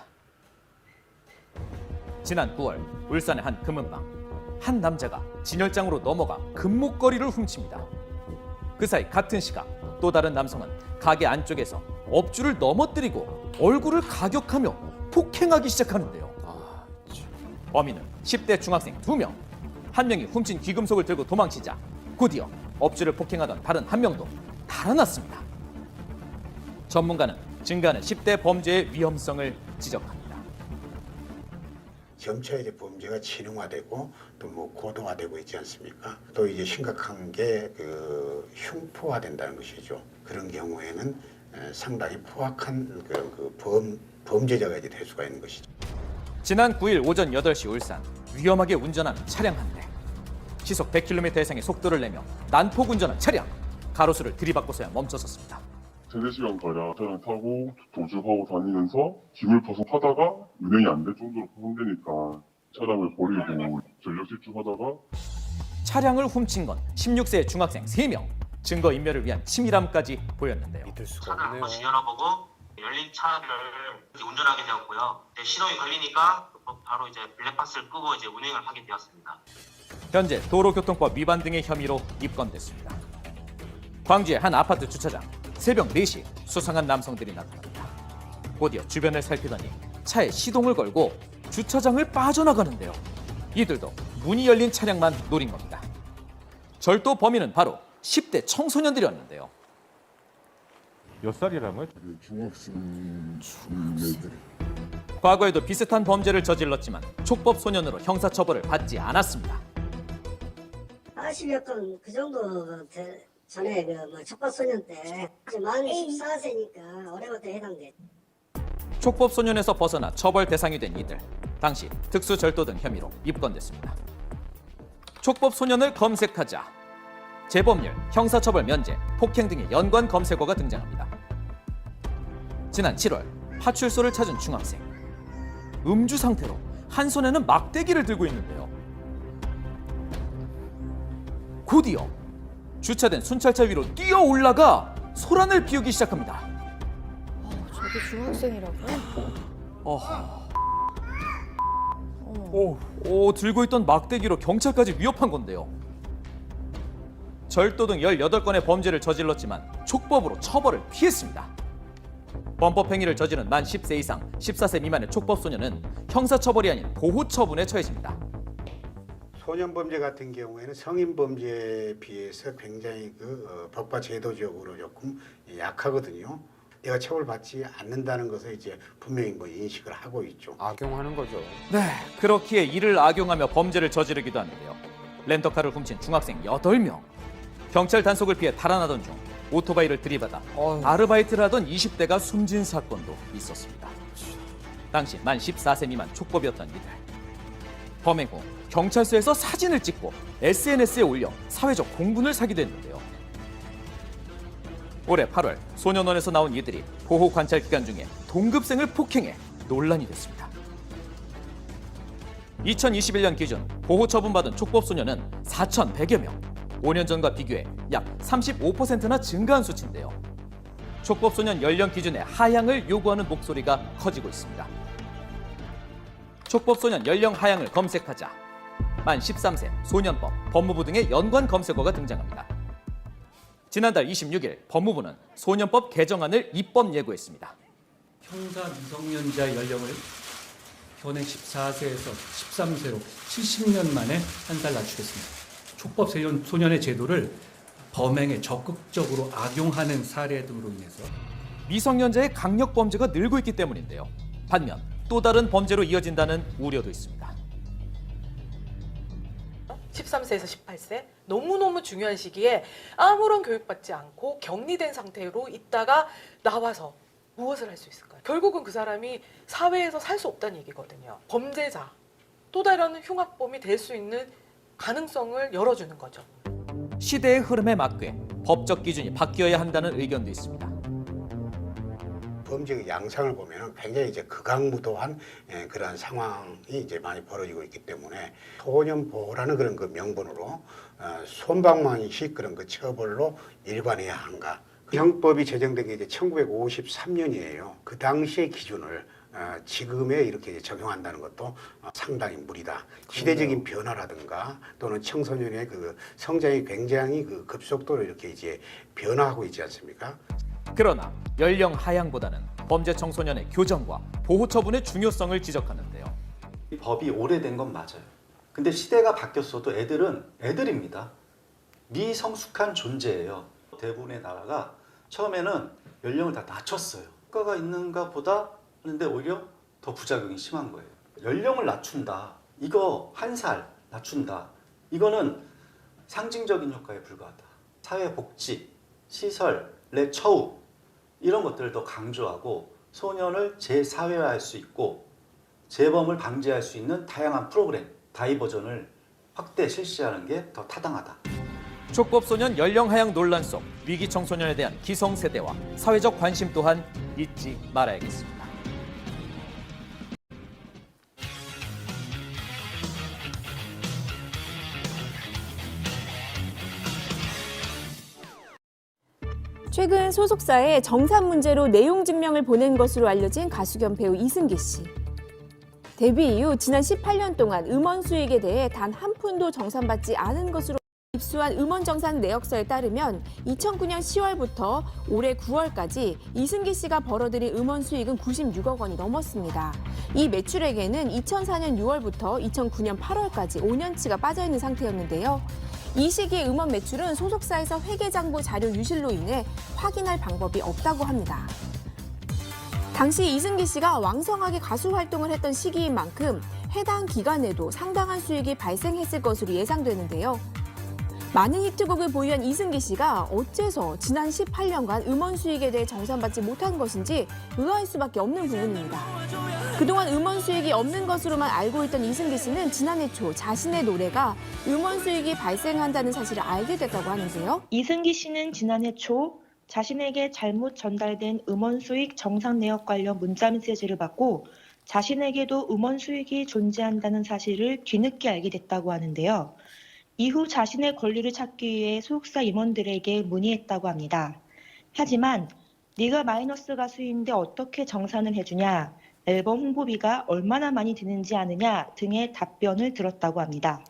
지난 9월 울산의 한 금은방. 한 남자가 진열장으로 넘어가 금목걸이를 훔칩니다. 그 사이 같은 시각 또 다른 남성은 가게 안쪽에서 업주를 넘어뜨리고 얼굴을 가격하며 폭행하기 시작하는데요. 범인은 10대 중학생 2명. 한 명이 훔친 귀금속을 들고 도망치자 곧이어 업주를 폭행하던 다른 한 명도 달아났습니다. 전문가는 증가하는 10대 범죄의 위험성을 지적합니다. 점차 이제 범죄가 진흥화되고 또 뭐 고도화되고 있지 않습니까? 또 이제 심각한 게 그 흉포화된다는 것이죠. 그런 경우에는 상당히 포악한 범죄자가 이제 될 수가 있는 것이죠. 지난 9일 오전 8시 울산. 위험하게 운전하는 차량 한 대. 시속 100km 이상의 속도를 내며 난폭 운전한 차량. 가로수를 들이받고서야 멈춰섰습니다. 3-4시간가량 차량 타고 도주하고 다니면서 기물 파손하다가 운행이 안 될 정도로 파손되니까 차량을 버리고 전력 질주하다가 차량을 훔친 건 16세 중학생 3명. 증거인멸을 위한 치밀함까지 보였는데요. 차를 한 번씩 열어보고 열린 차를 운전하게 되었고요. 시동이 걸리니까 바로 이제 블랙박스를 끄고 이제 운행을 하게 되었습니다. 현재 도로교통법 위반 등의 혐의로 입건됐습니다. 광주의 한 아파트 주차장. 새벽 4시 수상한 남성들이 나타납니다. 곧이어 주변을 살피더니 차에 시동을 걸고 주차장을 빠져나가는데요. 이들도 문이 열린 차량만 노린 겁니다. 절도 범인은 바로 10대 청소년들이었는데요. 몇 살이라고요? 중학생 애들. 과거에도 비슷한 범죄를 저질렀지만 촉법 소년으로 형사처벌을 받지 않았습니다. 40여 건 그 정도 전에 그 촉법 소년 때 만 14세니까 올해부터 해당돼. 촉법 소년에서 벗어나 처벌 대상이 된 이들. 당시 특수 절도 등 혐의로 입건됐습니다. 촉법 소년을 검색하자 재범률, 형사처벌 면제, 폭행 등의 연관 검색어가 등장합니다. 지난 7월 파출소를 찾은 중학생. 음주 상태로 한 손에는 막대기를 들고 있는데요. 곧이어 주차된 순찰차 위로 뛰어 올라가 소란을 피우기 시작합니다. 저게 중학생이라고요? 들고 있던 막대기로 경찰까지 위협한 건데요. 절도 등 18건의 범죄를 저질렀지만 촉법으로 처벌을 피했습니다. 범법 행위를 저지른 만 10세 이상 14세 미만의 촉법 소년은 형사처벌이 아닌 보호처분에 처해집니다. 소년 범죄 같은 경우에는 성인 범죄에 비해서 굉장히 법과 제도적으로 조금 약하거든요. 내가 처벌받지 않는다는 것을 이제 분명히 인식을 하고 있죠. 악용하는 거죠. 네, 그렇기에 이를 악용하며 범죄를 저지르기도 하는데요. 렌터카를 훔친 중학생 8명. 경찰 단속을 피해 달아나던 중 오토바이를 들이받아 아르바이트를 하던 20대가 숨진 사건도 있었습니다. 당시 만 14세 미만 촉법이었던 이들. 범행 후 경찰서에서 사진을 찍고 SNS에 올려 사회적 공분을 사기도 했는데요. 올해 8월 소년원에서 나온 이들이 보호 관찰 기간 중에 동급생을 폭행해 논란이 됐습니다. 2021년 기준 보호 처분받은 촉법 소년은 4,100여 명. 5년 전과 비교해 약 35%나 증가한 수치인데요. 촉법소년 연령 기준의 하향을 요구하는 목소리가 커지고 있습니다. 촉법소년 연령 하향을 검색하자 만 13세, 소년법, 법무부 등의 연관 검색어가 등장합니다. 지난달 26일 법무부는 소년법 개정안을 입법 예고했습니다. 형사 미성년자 연령을 현행 14세에서 13세로 70년 만에 한 살 낮추겠습니다. 촉법 소년의 제도를 범행에 적극적으로 악용하는 사례 등으로 인해서 미성년자의 강력 범죄가 늘고 있기 때문인데요. 반면 또 다른 범죄로 이어진다는 우려도 있습니다. 13세에서 18세 너무너무 중요한 시기에 아무런 교육받지 않고 격리된 상태로 있다가 나와서 무엇을 할 수 있을까요? 결국은 그 사람이 사회에서 살 수 없다는 얘기거든요. 범죄자, 또 다른 흉악범이 될 수 있는 가능성을 열어주는 거죠. 시대의 흐름에 맞게 법적 기준이 바뀌어야 한다는 의견도 있습니다. 범죄의 양상을 보면 굉장히 이제 극악무도한 그런 상황이 이제 많이 벌어지고 있기 때문에 소년보호라는 그런 그 명분으로 솜방망이식 그런 그 처벌로 일관해야 한가. 형법이 제정된 게 이제 1953년이에요. 그 당시의 기준을 지금에 이렇게 적용한다는 것도 상당히 무리다. 시대적인 변화라든가 또는 청소년의 그 성장이 굉장히 그 급속도로 이렇게 이제 변화하고 있지 않습니까? 그러나 연령 하향보다는 범죄 청소년의 교정과 보호 처분의 중요성을 지적하는데요. 이 법이 오래된 건 맞아요. 근데 시대가 바뀌었어도 애들은 애들입니다. 미성숙한 존재예요. 대부분의 나라가 처음에는 연령을 다 낮췄어요. 효과가 있는가 보다 하는데 오히려 더 부작용이 심한 거예요. 연령을 낮춘다. 이거 1살 낮춘다. 이거는 상징적인 효과에 불과하다. 사회복지, 시설, 내 처우 이런 것들을 더 강조하고 소년을 재사회화할 수 있고 재범을 방지할 수 있는 다양한 프로그램, 다이버전을 확대 실시하는 게 더 타당하다. 촉법소년 연령 하향 논란 속 위기 청소년에 대한 기성세대와 사회적 관심 또한 잊지 말아야겠습니다. 최근 소속사에 정산 문제로 내용 증명을 보낸 것으로 알려진 가수 겸 배우 이승기 씨. 데뷔 이후 지난 18년 동안 음원 수익에 대해 단 한 푼도 정산받지 않은 것으로 입수한 음원 정산 내역서에 따르면 2009년 10월부터 올해 9월까지 이승기 씨가 벌어들인 음원 수익은 96억 원이 넘었습니다. 이 매출액에는 2004년 6월부터 2009년 8월까지 5년치가 빠져있는 상태였는데요. 이 시기의 음원 매출은 소속사에서 회계장부 자료 유실로 인해 확인할 방법이 없다고 합니다. 당시 이승기 씨가 왕성하게 가수 활동을 했던 시기인 만큼 해당 기간에도 상당한 수익이 발생했을 것으로 예상되는데요. 많은 히트곡을 보유한 이승기 씨가 어째서 지난 18년간 음원 수익에 대해 정산받지 못한 것인지 의아할 수밖에 없는 부분입니다. 그동안 음원 수익이 없는 것으로만 알고 있던 이승기 씨는 지난해 초 자신의 노래가 음원 수익이 발생한다는 사실을 알게 됐다고 하는데요. 이승기 씨는 지난해 초 자신에게 잘못 전달된 음원 수익 정산 내역 관련 문자 메시지를 받고 자신에게도 음원 수익이 존재한다는 사실을 뒤늦게 알게 됐다고 하는데요. 이후 자신의 권리를 찾기 위해 소속사 임원들에게 문의했다고 합니다. 하지만 네가 마이너스 가수인데 어떻게 정산을 해주냐, 앨범 홍보비가 얼마나 많이 드는지 아느냐 등의 답변을 들었다고 합니다.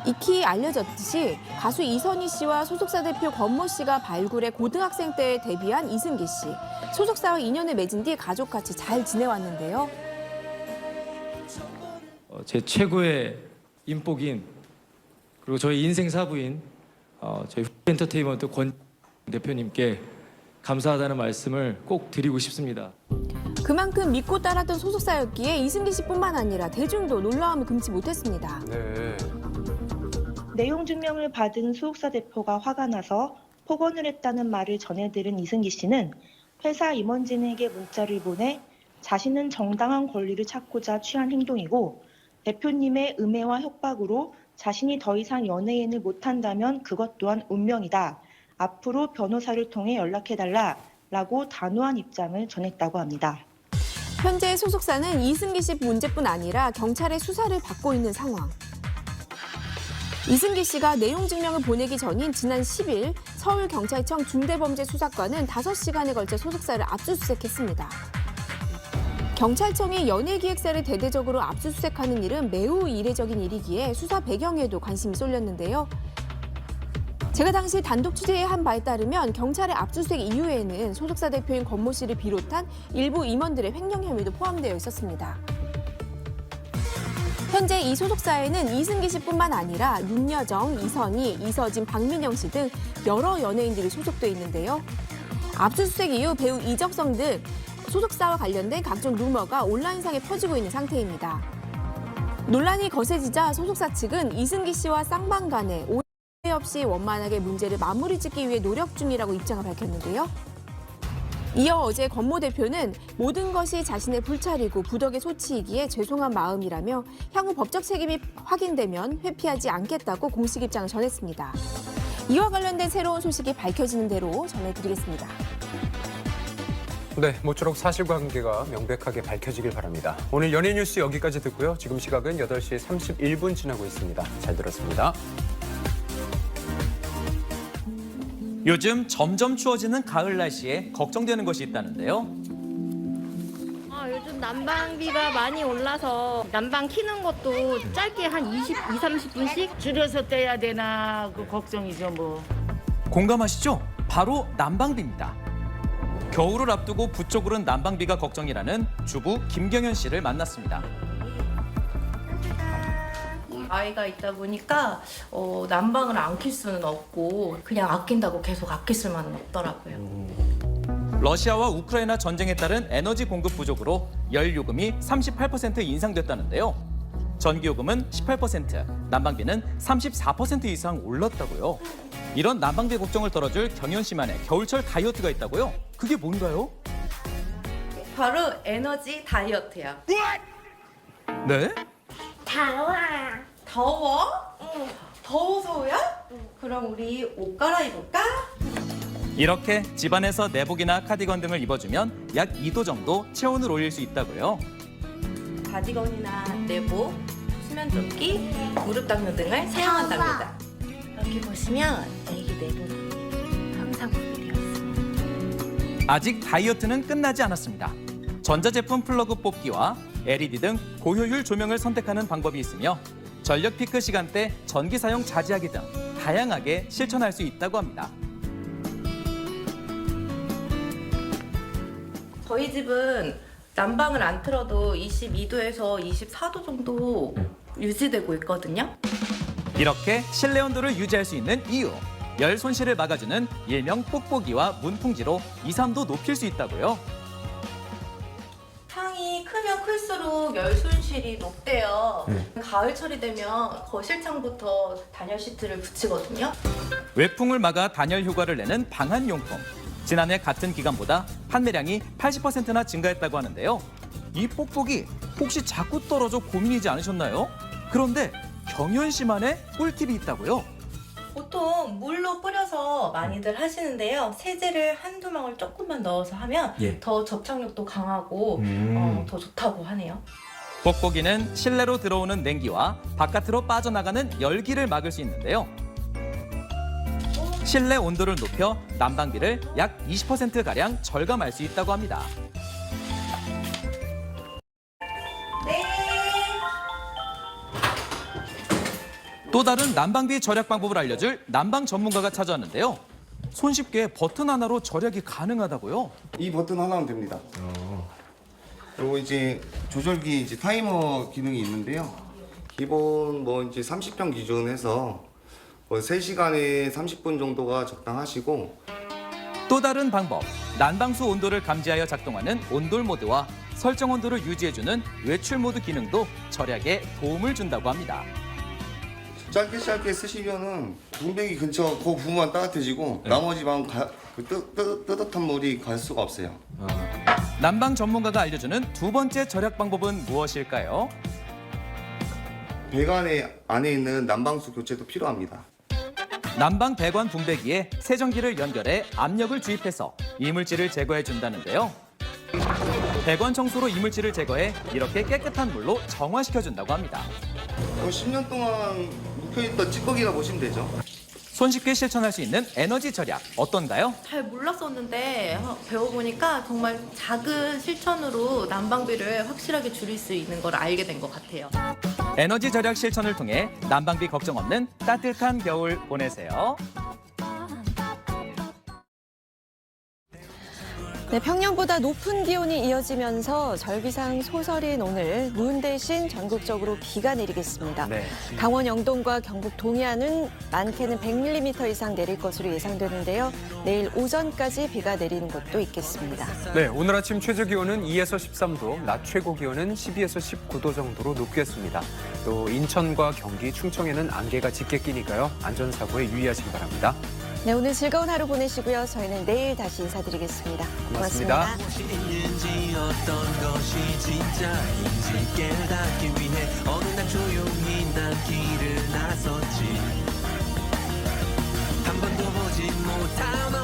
익히 알려졌듯이 가수 이선희 씨와 소속사 대표 권모 씨가 발굴해 고등학생 때 데뷔한 이승기 씨. 소속사와 인연을 맺은 뒤 가족같이 잘 지내왔는데요. 제 최고의 인복인 그리고 저희 인생 사부인 저희 엔터테인먼트 권 대표님께 감사하다는 말씀을 꼭 드리고 싶습니다. 그만큼 믿고 따랐던 소속사였기에 이승기 씨뿐만 아니라 대중도 놀라움을 금치 못했습니다. 네. 내용 증명을 받은 소속사 대표가 화가 나서 폭언을 했다는 말을 전해들은 이승기 씨는 회사 임원진에게 문자를 보내 자신은 정당한 권리를 찾고자 취한 행동이고 대표님의 음해와 협박으로 자신이 더 이상 연예인을 못한다면 그것 또한 운명이다. 앞으로 변호사를 통해 연락해달라라고 단호한 입장을 전했다고 합니다. 현재 소속사는 이승기 씨 문제뿐 아니라 경찰의 수사를 받고 있는 상황. 이승기 씨가 내용 증명을 보내기 전인 지난 10일 서울경찰청 중대범죄수사과는 5시간에 걸쳐 소속사를 압수수색했습니다. 경찰청이 연예기획사를 대대적으로 압수수색하는 일은 매우 이례적인 일이기에 수사 배경에도 관심이 쏠렸는데요. 제가 당시 단독 취재한 바에 따르면 경찰의 압수수색 이후에는 소속사 대표인 권모 씨를 비롯한 일부 임원들의 횡령 혐의도 포함되어 있었습니다. 현재 이 소속사에는 이승기 씨뿐만 아니라 윤여정, 이선희, 이서진, 박민영 씨 등 여러 연예인들이 소속돼 있는데요. 압수수색 이후 배우 이적성 등 소속사와 관련된 각종 루머가 온라인상에 퍼지고 있는 상태입니다. 논란이 거세지자 소속사 측은 이승기 씨와 쌍방 간에 오해 없이 원만하게 문제를 마무리 짓기 위해 노력 중이라고 입장을 밝혔는데요. 이어 어제 권모 대표는 모든 것이 자신의 불찰이고 부덕의 소치이기에 죄송한 마음이라며 향후 법적 책임이 확인되면 회피하지 않겠다고 공식 입장을 전했습니다. 이와 관련된 새로운 소식이 밝혀지는 대로 전해드리겠습니다. 네, 모쪼록 사실관계가 명백하게 밝혀지길 바랍니다. 오늘 연예 뉴스 여기까지 듣고요. 지금 시각은 8시 31분 지나고 있습니다. 잘 들었습니다. 요즘 점점 추워지는 가을 날씨에 걱정되는 것이 있다는데요. 요즘 난방비가 많이 올라서 난방 켜는 것도 짧게 한 20-30분씩 줄여서 떼야 되나 그 걱정이죠 뭐. 공감하시죠? 바로 난방비입니다. 겨울을 앞두고 부쩍 오른 난방비가 걱정이라는 주부 김경현 씨를 만났습니다. 아이가 있다 보니까 난방을 안 켤 수는 없고 그냥 아낀다고 계속 아낄 수만은 없더라고요. 러시아와 우크라이나 전쟁에 따른 에너지 공급 부족으로 열요금이 38% 인상됐다는데요. 전기요금은 18%, 난방비는 34% 이상 올랐다고요. 이런 난방비 걱정을 덜어줄 경현 씨만의 겨울철 다이어트가 있다고요? 그게 뭔가요? 바로 에너지 다이어트요. 네? 더워. 더워? 응. 더워서 왜? 그럼 우리 옷 갈아입을까? 이렇게 집안에서 내복이나 카디건 등을 입어주면 약 2도 정도 체온을 올릴 수 있다고요. 가디건이나 내복, 수면조끼, 무릎 닦는 등을 사용한답니다. 여기 보시면 애기 내복이 항상 구비되어 있습니다. 아직 다이어트는 끝나지 않았습니다. 전자제품 플러그 뽑기와 LED 등 고효율 조명을 선택하는 방법이 있으며 전력 피크 시간대 전기 사용 자제하기 등 다양하게 실천할 수 있다고 합니다. 저희 집은 난방을 안 틀어도 22도에서 24도 정도 유지되고 있거든요. 이렇게 실내 온도를 유지할 수 있는 이유, 열 손실을 막아주는 일명 뽁뽁이와 문풍지로 2, 3도 높일 수 있다고요. 창이 크면 클수록 열 손실이 높대요. 가을철이 되면 거실 창부터 단열 시트를 붙이거든요. 외풍을 막아 단열 효과를 내는 방한용품. 지난해 같은 기간보다 판매량이 80%나 증가했다고 하는데요. 이 뽁뽁이 혹시 자꾸 떨어져 고민이지 않으셨나요? 그런데 경현 씨만의 꿀팁이 있다고요. 보통 물로 뿌려서 많이들 하시는데요. 세제를 한두 방울 조금만 넣어서 하면 더 접착력도 강하고 더 좋다고 하네요. 뽁뽁이는 실내로 들어오는 냉기와 바깥으로 빠져나가는 열기를 막을 수 있는데요. 실내 온도를 높여 난방비를 약 20%가량 절감할 수 있다고 합니다. 또 다른 난방비 절약 방법을 알려줄 난방 전문가가 찾아왔는데요. 손쉽게 버튼 하나로 절약이 가능하다고요? 이 버튼 하나면 됩니다. 그리고 이제 조절기 이제 타이머 기능이 있는데요. 기본 뭐 이제 30평 기준해서 3시간에 30분 정도가 적당하시고 또 다른 방법, 난방수 온도를 감지하여 작동하는 온돌 모드와 설정 온도를 유지해주는 외출 모드 기능도 절약에 도움을 준다고 합니다. 짧게 쓰시면은 분배기 근처 그 부분만 따뜻해지고 나머지 방 뜨뜻한 물이 갈 수가 없어요. 난방 전문가가 알려주는 두 번째 절약 방법은 무엇일까요? 배관 안에 있는 난방수 교체도 필요합니다. 난방 배관 분배기에 세정기를 연결해 압력을 주입해서 이물질을 제거해 준다는데요. 배관 청소로 이물질을 제거해 이렇게 깨끗한 물로 정화시켜 준다고 합니다. 10년 동안 목표했던 찌꺼기라 보시면 되죠. 손쉽게 실천할 수 있는 에너지 절약 어떤가요? 잘 몰랐었는데 배워보니까 정말 작은 실천으로 난방비를 확실하게 줄일 수 있는 걸 알게 된 것 같아요. 에너지 절약 실천을 통해 난방비 걱정 없는 따뜻한 겨울 보내세요. 네, 평년보다 높은 기온이 이어지면서 절기상 소설인 오늘 눈 대신 전국적으로 비가 내리겠습니다. 네. 강원 영동과 경북 동해안은 많게는 100mm 이상 내릴 것으로 예상되는데요. 내일 오전까지 비가 내리는 곳도 있겠습니다. 네, 오늘 아침 최저 기온은 2에서 13도, 낮 최고 기온은 12에서 19도 정도로 높겠습니다. 또 인천과 경기, 충청에는 안개가 짙게 끼니까요. 안전사고에 유의하시기 바랍니다. 네, 오늘 즐거운 하루 보내시고요. 저희는 내일 다시 인사드리겠습니다. 고맙습니다. 어떤 것이 진짜인지 깨닫기 위해 어느 날 조용히 난 길을 나섰지 한 번도 보지 못한